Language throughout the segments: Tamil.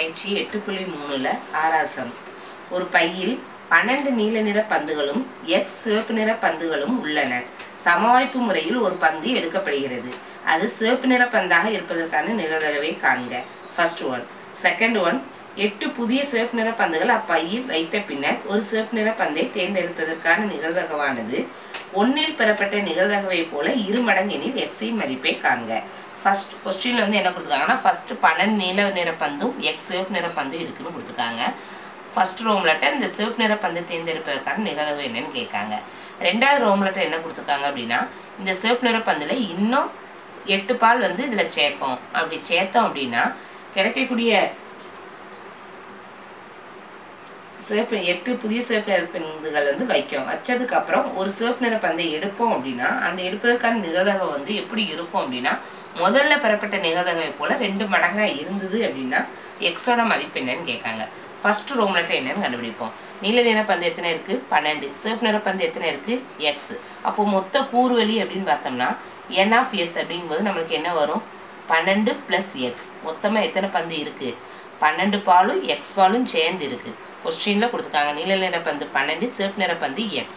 பயிற்சி 8.3ல ஆறாசம். ஒரு பையில் 12 நீல நிற பந்துகளும் x சிவப்பு நிற பந்துகளும் உள்ளன. சமவாய்ப்பு முறையில் ஒரு பந்து எடுக்கப்படுகிறது. அது சிவப்பு நிற பந்தாக இருப்பதற்கான நிகழ்தகவை காண்க. First one. Second one. 8 புதிய சிவப்பு நிற பந்துகள் அப்பையில் வைத்த பின்னர் ஒரு சிவப்பு நிற பந்தை தேர்ந்தெடுப்பதற்கான நிகழ்தகவானது 1ல் பெறப்பட்ட நிகழ்தகவை போல 2 மடங்கெனில் x இன் மதிப்பை காண்க. ஃபர்ஸ்ட் கொஸ்டின்ல வந்து என்ன கொடுத்துருக்காங்கன்னா ஃபர்ஸ்ட் 12 நீல நிற பந்தும் x சிவப்பு நிற பந்தும் இருக்குன்னு கொடுத்துருக்காங்க. ஃபர்ஸ்ட் ரோம் லெட்டர் இந்த சிவப்பு நிற பந்து தேர்ந்தெடுப்பதற்கான நிகழ்தகவு என்னன்னு கேட்காங்க. ரெண்டாவது ரோம் லெட்டர் என்ன கொடுத்துருக்காங்க அப்படின்னா இந்த சிவப்பு நிற பந்துல இன்னும் 8 பால் வந்து இதுல சேர்க்கும். அப்படி சேர்த்தோம் அப்படின்னா கிடைக்கக்கூடிய சிவப்பு 8 புதிய சிவப்பு நிற பந்துகள் வந்து வைக்கும். வச்சதுக்கு அப்புறம் ஒரு சிவப்பு நிற பந்தை எடுப்போம் அப்படின்னா அந்த எடுப்பதற்கான நிகழ்தகவு வந்து எப்படி இருக்கும் அப்படின்னா முதல்ல பெறப்பட்ட நிகழ்தகவை போல 2 மடங்கா இருந்தது அப்படின்னா எக்ஸோட மதிப்பு என்னன்னு கேட்காங்க. ஃபர்ஸ்ட் ரோம் லெட்டர் என்னன்னு கண்டுபிடிப்போம். நீல நிற பந்து எத்தனை இருக்கு? 12. சிவப்பு நிற பந்து எத்தனை இருக்கு? x. அப்போ மொத்த கூறுவெளி அப்படின்னு பார்த்தோம்னா n of s அப்படிங்கும்போது நம்மளுக்கு என்ன வரும்? 12 + x. மொத்தமா எத்தனை பந்து இருக்கு? 12 பாலும் x பாலும் சேர்ந்து இருக்கு. கொஸ்டின்ல கொடுத்துருக்காங்க நீல நிற பந்து 12, சிவப்பு நிற பந்து x.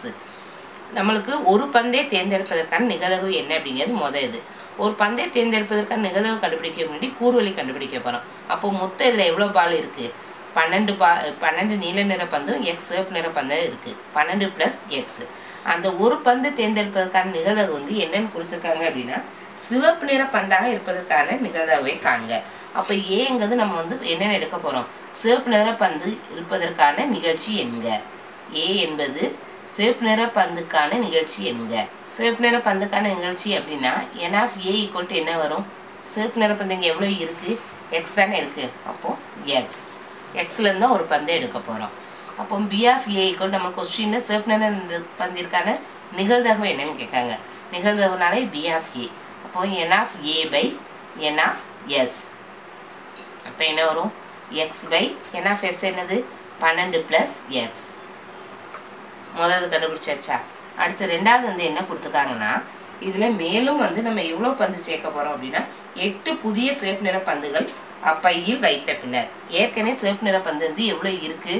நம்மளுக்கு ஒரு பந்தை தேர்ந்தெடுப்பதற்கான நிகழ்தகவு என்ன அப்படிங்கிறது முதல் இது. ஒரு பந்தை தேர்ந்தெடுப்பதற்கான நிகழ்தகவு கண்டுபிடிக்க முன்னாடி கூறுவெளி கண்டுபிடிக்க போறோம். அப்போ மொத்தம் இதுல எவ்வளவு பால் இருக்கு? 12 நீல நிற பந்தும் x சிவப்பு நிற பந்து இருக்கு. 12 + x. அந்த ஒரு பந்து தேர்ந்தெடுப்பதற்கான நிகழ்தகவு வந்து என்னன்னு கொடுத்துருக்காங்க அப்படின்னா சிவப்பு நிற பந்தாக இருப்பதற்கான நிகழ்தகவை காண்க. அப்ப ஏங்கிறது நம்ம வந்து என்னென்ன எடுக்க போறோம்? சிவப்பு நிற பந்து இருப்பதற்கான நிகழ்ச்சி என்க. a என்பது சிவப்பு நிற பந்துக்கான நிகழ்ச்சி என்க. சிவப்பு நிற பந்துக்கான நிகழ்ச்சி அப்படின்னா n of a = என்ன வரும்? சிவப்பு நிற பந்து இங்க எவ்வளவு இருக்கு? x தானே இருக்கு. அப்போ x. xல இருந்தா ஒரு பந்தை எடுக்க போறோம். அப்போ b of a = நம்ம கொஸ்டின்ல சிவப்பு நிற பந்திற்கான நிகழ்தகவு என்னன்னு கேட்காங்க. நிகழ்தகவுனாலே b of a. அப்போ n of a / n of s. அப்ப என்ன வரும்? x / n of s என்னது? 12 + x. முதல்ல கண்டுபிடிச்சாச்சா? அடுத்து ரெண்டாவது வந்து என்ன கொடுத்துருக்காங்கன்னா இதுல மேலும் வந்து நம்ம எவ்வளவு பந்து சேர்க்க போறோம் அப்படின்னா 8 புதிய சிவப்பு நிற பந்துகள் அப்பையில் வைத்த பின்னர். ஏற்கனவே சிவப்பு நிற பந்து வந்து எவ்வளவு இருக்கு?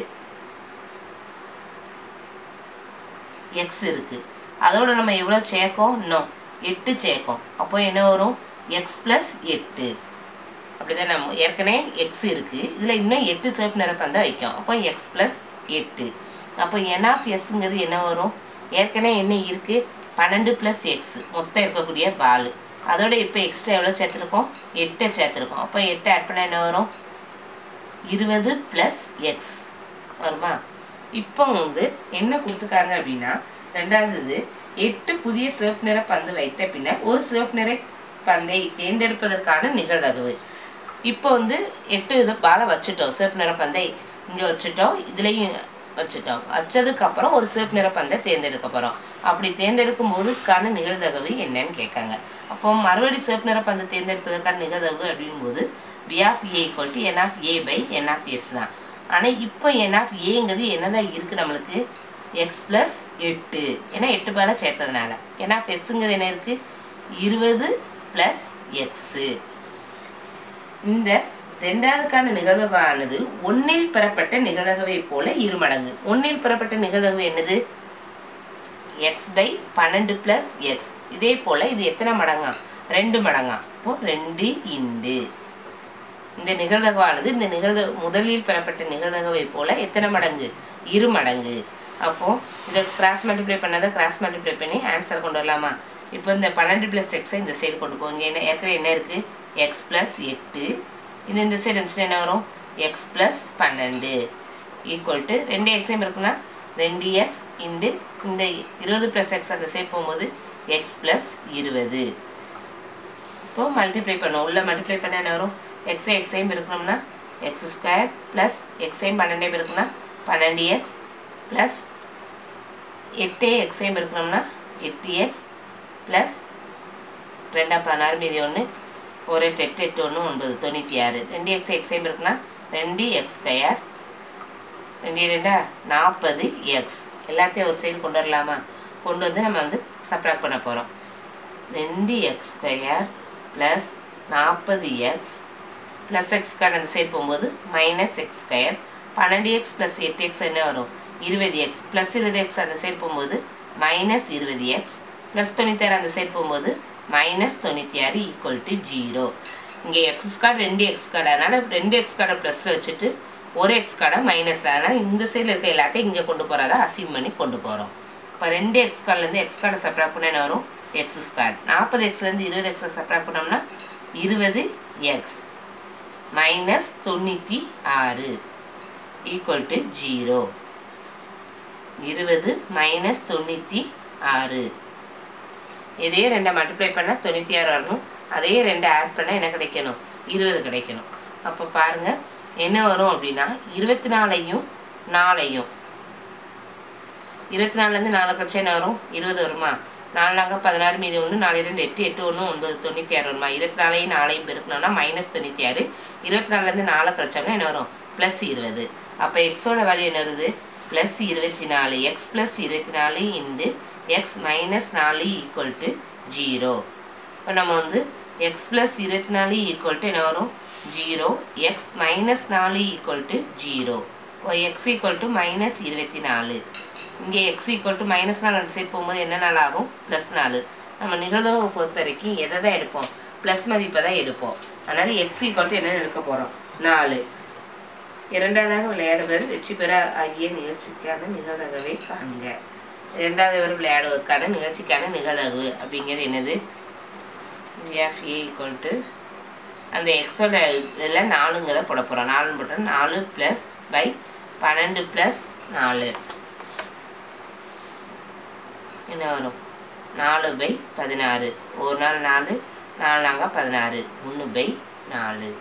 x இருக்கு. அதோட நம்ம எவ்வளவு சேர்க்கோம்? இன்னும் 8 சேர்க்கோம். அப்போ என்ன வரும்? x + 8. அப்படிதான் நம்ம ஏற்கனவே x இருக்கு. இதுல இன்னும் 8 சிவப்பு நிற பந்தை வைக்கும். அப்போ x + 8. அப்போ n of sங்கிறது என்ன வரும்? ஏற்கனவே என்ன இருக்கு? 12 + x மொத்தம் இருக்கக்கூடிய பால். அதோட இப்போ எக்ஸ்ட்ரா எவ்வளவு சேர்த்திருக்கோம்? 8 சேர்த்திருக்கோம். அப்போ 8 ஆட் பண்ணா என்ன வரும்? 20 + x வருமா? இப்போ வந்து என்ன கொடுத்துருக்காங்க அப்படின்னா ரெண்டாவது 8 புதிய சிவப்பு நிற பந்து வைத்த பின்னர் ஒரு சிவப்பு நிற பந்தை தேர்ந்தெடுப்பதற்கான நிகழ்தகவு. இப்போ வந்து 8 பாலை வச்சுட்டோம். சிவப்பு நிற பந்தை இங்க வச்சுட்டோம். இதுலயும் வச்சுட்டோம். வச்சதுக்கு அப்புறம் ஒரு சிவப்பு நிற பந்தை தேர்ந்தெடுக்க போறோம். அப்படி தேர்ந்தெடுக்கும் போதுக்கான நிகழ்தகவு என்னன்னு கேட்காங்க. அப்போ மறுபடி சிவப்பு நிற பந்து தேர்ந்தெடுப்பதற்கான நிகழ்தகவு அப்படிங்கும்போது b of a = n of a / n of s தான். ஆனா இப்போ n of aங்கிறது என்னதான் இருக்கு நம்மளுக்கு? x + 8. ஏன்னா 8 பாலை சேர்த்ததுனால. n of sங்கிறது என்ன இருக்கு? 20 + x. இந்த ரெண்டாவதுக்கான நிகழ்தகவானது 1ல் பெறப்பட்ட நிகழ்தகவை போல 2 மடங்கு. 1ல் பெறப்பட்ட நிகழ்தகவு என்னது? x / 12 + x. இதே போல இது எத்தனை மடங்கா? 2 மடங்கா. அப்போ 2 × இந்த நிகழ்தகவானது இந்த முதலில் பெறப்பட்ட நிகழ்தகவை போல எத்தனை மடங்கு? 2 மடங்கு. அப்போ இதை கிராஸ் மல்டிப்ளை பண்ணாத கிராஸ் மல்டிப்ளை பண்ணி ஆன்சர் கொண்டு வரலாமா? இப்போ இந்த 12 + x இந்த சைடு கொண்டு போங்க. என்ன ஏற்கனவே என்ன இருக்கு? x + 8. இந்த சைடு இருந்துச்சுன்னா என்ன வரும்? x + 12 = 2x இருக்குன்னா 2x இந்த 20 + x அந்த சைடு போகும்போது x + 20. இப்போ மல்டிப்ளை பண்ணுவோம். உள்ள மல்டிப்ளை பண்ண என்ன வரும்? x இருக்கணும்னா x² + x 12 இருக்குன்னா 12x + 8x இருக்கணும்னா 8x + 2 16 மீதி 1 ஒரு 8 8 1 9 96. 2x x இருக்குன்னா 2x². 2 2 40x. எல்லாத்தையும் ஒரு சைடு கொண்டு வரலாமா? கொண்டு வந்து நம்ம வந்து சப்ராக்ட் பண்ண போறோம். 2x² + 40x plus X square அந்த சைடு போகும்போது minus X square. 12x plus 8x என்ன வரும் 20x ப்ளஸ் 20x அந்த சைடு போகும்போது மைனஸ் 20x ப்ளஸ் 96 அந்த சைடு போகும்போது மைனஸ் 96 ஈக்குவல் டு 0. இங்கே எக்ஸ் ஸ்கொயர் 2x ஸ்கொயர், அதனால் 2x ஸ்கொயரை ப்ளஸில் வச்சுட்டு ஒரு எக்ஸ் ஸ்கொயரை மைனஸில், அதனால் இந்த சைடில் இருக்க எல்லாத்தையும் இங்கே கொண்டு போகிறதா அசீவ் பண்ணி கொண்டு போகிறோம். இப்போ 2x ஸ்கொயர்லேருந்து எக்ஸ் ஸ்கொயரை சப்ராக்ட் பண்ண என்ன வரும் எக்ஸ் ஸ்கொயர். 40xலேருந்து 20x சப்ராக்ட் பண்ணோம்னா 20x minus 96 equal to 0. 20 minus 96. இதே 2 மல்டிப்ளை பண்ணால் 96 வரணும். அதே 2 ஆட் பண்ணால் என்ன கிடைக்கணும் 20 கிடைக்கணும். அப்போ பாருங்கள் என்ன வரும் அப்படின்னா 24ஐயும் 4ஐயும் 24லேருந்து 4 கழிச்சா என்ன வரும் 20 வருமா. 4 நாங்கள் 16 மீது 1 4 2 8 8 1 9 96 வருமா. 24ஐயும் 4ஐயும் பெருக்கணும்னா மைனஸ் 96. 24லேருந்து 4 கழிச்சோம்னா என்ன வரும் ப்ளஸ் 20. அப்போ எக்ஸோட வேல்யூ என்ன வருது plus 24. X plus 24 into X minus 4 equal to 0. இப்போ நம்ம வந்து எக்ஸ் ப்ளஸ் 24 ஈக்குவல் டு என்ன வரும் 0. X minus 4 equal to 0. இப்போ எக்ஸ் ஈக்குவல் டு மைனஸ் 24. இங்கே எக்ஸ் ஈக்குவல் டு மைனஸ் 4 அந்த சைடு போகும்போது என்ன நாள் ஆகும் ப்ளஸ் 4. நம்ம நிகழ்வை பொறுத்த வரைக்கும் எதை தான் எடுப்போம் ப்ளஸ் மதிப்பை தான் எடுப்போம். அதனால் எக்ஸ் ஈக்குவல் டு என்ன எடுக்க போகிறோம் 4. இரண்டாவதாக விளையாடுவர் வெற்றி பெற ஆகிய நிகழ்ச்சிக்கான நிகழ்தகவை காண்க. இரண்டாவது விளையாடுவதற்கான நிகழ்ச்சிக்கான நிகழ்தகவு அப்படிங்கிறது என்னது f a ஈக்குவல் டு அந்த எக்ஸோட இதில் 4ங்கிறத போட போகிறோம். 4 போட்டோம் 4 ப்ளஸ் பை 12 ப்ளஸ் 4 என்ன வரும் 4 பை 16. ஒரு நாள் 4 4 நாங்கள் 16 1 பை 4.